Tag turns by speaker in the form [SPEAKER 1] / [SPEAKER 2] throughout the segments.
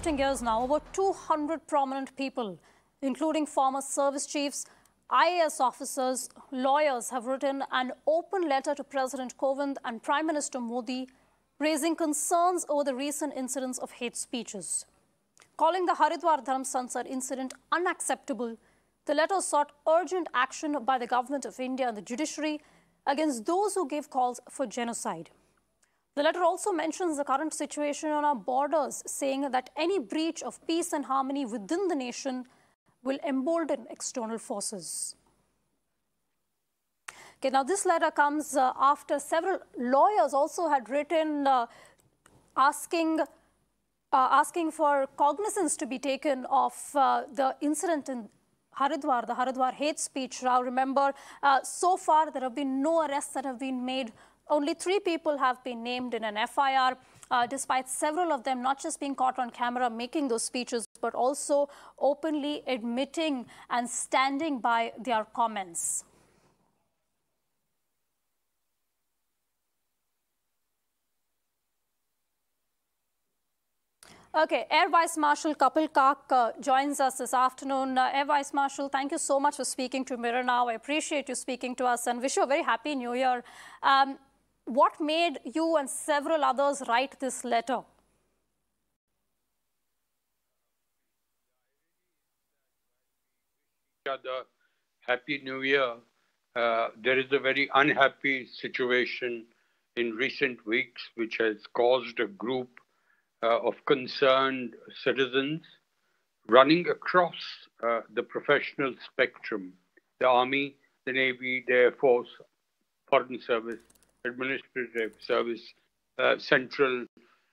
[SPEAKER 1] Shifting gears now, over 200 prominent people, including former service chiefs, IAS officers, lawyers, have written an open letter to President Kovind and Prime Minister Modi, raising concerns over the recent incidents of hate speeches. Calling the Haridwar Dharm Sansad incident unacceptable, the letter sought urgent action by the Government of India and the judiciary against those who gave calls for genocide. The letter also mentions the current situation on our borders, saying that any breach of peace and harmony within the nation will embolden external forces. Okay, now this letter comes after several lawyers also had written asking for cognizance to be taken of the incident in Haridwar, the Haridwar hate speech. Now, remember, so far there have been no arrests that have been made. Only 3 people have been named in an FIR, despite several of them not just being caught on camera making those speeches, but also openly admitting and standing by their comments. Okay, Air Vice Marshal Kapil Kak joins us this afternoon. Air Vice Marshal, thank you so much for speaking to Mirror Now. I appreciate you speaking to us and wish you a very happy New Year. What made you and several others write this letter?
[SPEAKER 2] Happy New Year. There is a very unhappy situation in recent weeks which has caused a group of concerned citizens running across the professional spectrum, the Army, the Navy, the Air Force, Foreign Service, Administrative Service, Central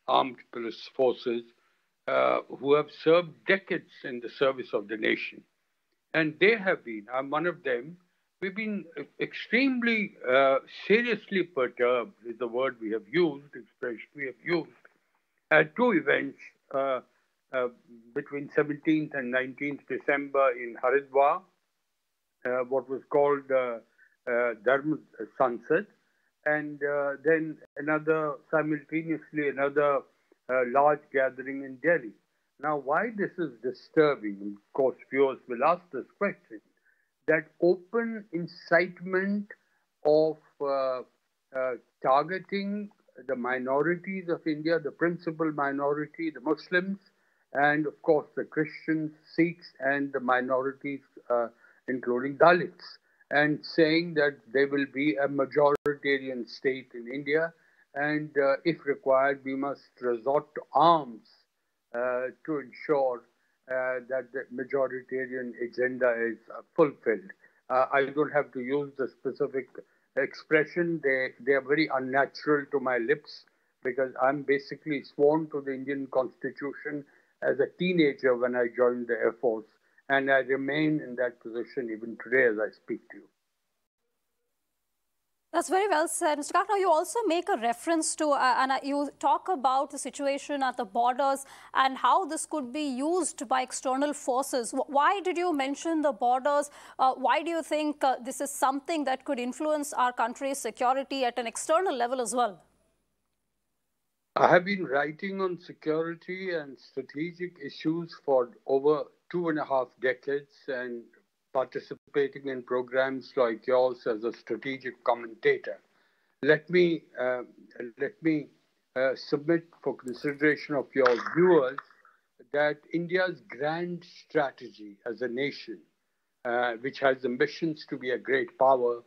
[SPEAKER 2] Armed Police Forces, who have served decades in the service of the nation. And they have been, I'm one of them, we've been extremely seriously perturbed, is the word we have used, expression we have used, at 2 events between 17th and 19th December in Haridwar, what was called Dharm Sansad, and then simultaneously another large gathering in Delhi. Now, why this is disturbing, of course, viewers will ask this question, that open incitement of targeting the minorities of India, the principal minority, the Muslims, and of course the Christians, Sikhs, and the minorities, including Dalits, and saying that there will be a majoritarian state in India, and if required, we must resort to arms to ensure that the majoritarian agenda is fulfilled. I don't have to use the specific expression. They are very unnatural to my lips because I'm basically sworn to the Indian Constitution as a teenager when I joined the Air Force, and I remain in that position even today as I speak to you.
[SPEAKER 1] That's very well said. Mr. Kak, now you also make a reference to, and you talk about the situation at the borders and how this could be used by external forces. Why did you mention the borders? Why do you think this is something that could influence our country's security at an external level as well?
[SPEAKER 2] I have been writing on security and strategic issues for over 2.5 decades and participating in programs like yours as a strategic commentator. Let me submit for consideration of your viewers that India's grand strategy as a nation, which has ambitions to be a great power,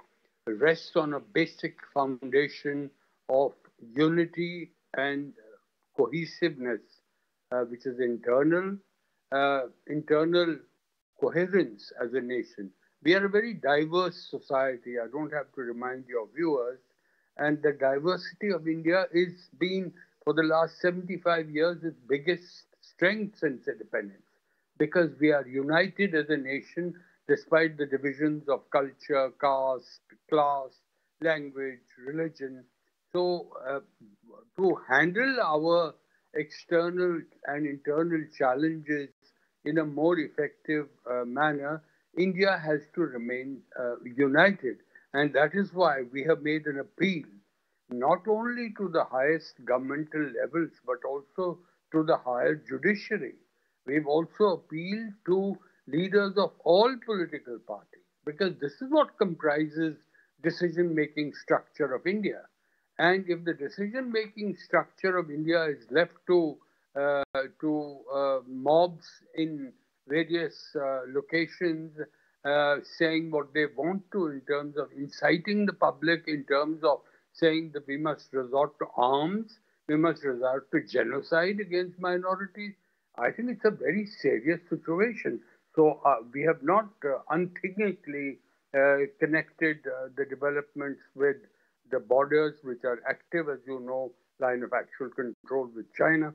[SPEAKER 2] rests on a basic foundation of unity and cohesiveness, which is internal coherence as a nation. We are a very diverse society. I don't have to remind your viewers. And the diversity of India is been, for the last 75 years, its biggest strength since independence, because we are united as a nation despite the divisions of culture, caste, class, language, religion. So to handle our external and internal challenges in a more effective manner, India has to remain united. And that is why we have made an appeal, not only to the highest governmental levels, but also to the higher judiciary. We've also appealed to leaders of all political parties, because this is what comprises decision-making structure of India. And if the decision-making structure of India is left to mobs in various locations, saying what they want to in terms of inciting the public, in terms of saying that we must resort to arms, we must resort to genocide against minorities, I think it's a very serious situation. So we have not unthinkingly connected the developments with the borders, which are active, as you know, line of actual control with China,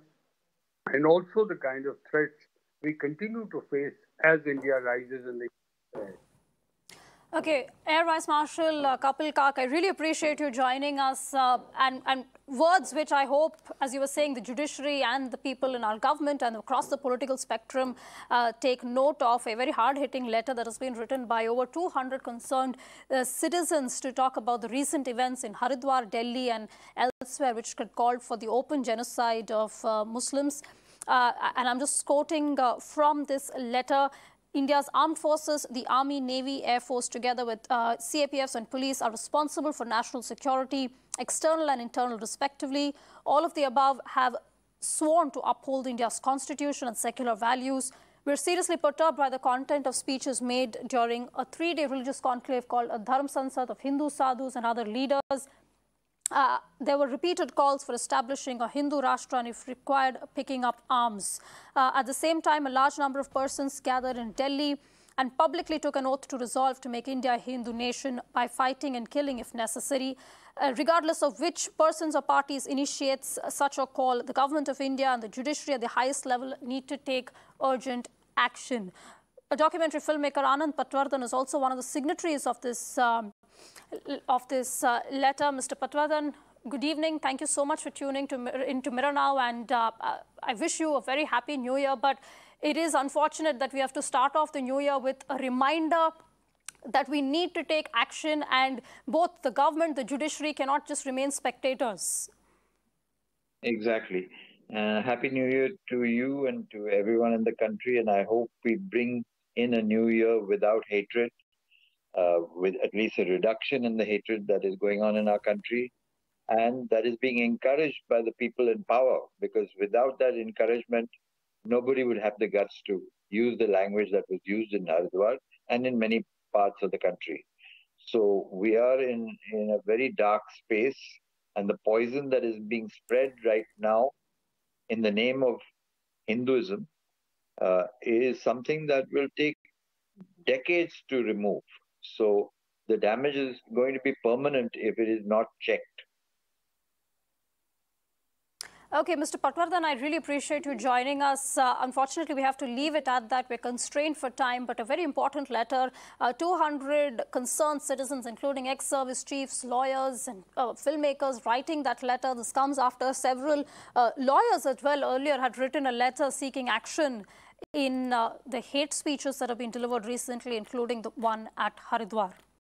[SPEAKER 2] and also the kind of threats we continue to face as India rises in the air.
[SPEAKER 1] Okay, Air Vice Marshal Kapil Kak, I really appreciate you joining us, and words which I hope, as you were saying, the judiciary and the people in our government and across the political spectrum take note of. A very hard-hitting letter that has been written by over 200 concerned citizens to talk about the recent events in Haridwar, Delhi and elsewhere, which could call for the open genocide of Muslims. And I'm just quoting from this letter. India's armed forces, the Army, Navy, Air Force, together with CAPFs and police, are responsible for national security, external and internal respectively. All of the above have sworn to uphold India's constitution and secular values. We're seriously perturbed by the content of speeches made during a 3-day religious conclave called a Dharm Sansad of Hindu sadhus and other leaders. There were repeated calls for establishing a Hindu Rashtra and, if required, picking up arms. At the same time, a large number of persons gathered in Delhi and publicly took an oath to resolve to make India a Hindu nation by fighting and killing if necessary. Regardless of which persons or parties initiates such a call, the government of India and the judiciary at the highest level need to take urgent action. A documentary filmmaker, Anand Patwardhan, is also one of the signatories of this letter. Mr. Patwardhan, good evening. Thank you so much for tuning into Mirror Now, and I wish you a very happy New Year. But it is unfortunate that we have to start off the New Year with a reminder that we need to take action, and both the government, the judiciary cannot just remain spectators.
[SPEAKER 3] Exactly. Happy New Year to you and to everyone in the country, and I hope we bring in a new year without hatred, with at least a reduction in the hatred that is going on in our country, and that is being encouraged by the people in power, because without that encouragement, nobody would have the guts to use the language that was used in Haridwar and in many parts of the country. So we are in a very dark space, and the poison that is being spread right now in the name of Hinduism is something that will take decades to remove. So the damage is going to be permanent if it is not checked.
[SPEAKER 1] Okay, Mr. Patwardhan, I really appreciate you joining us. Unfortunately, we have to leave it at that. We're constrained for time, but a very important letter. 200 concerned citizens, including ex-service chiefs, lawyers and filmmakers, writing that letter. This comes after several lawyers as well earlier had written a letter seeking action in the hate speeches that have been delivered recently, including the one at Haridwar.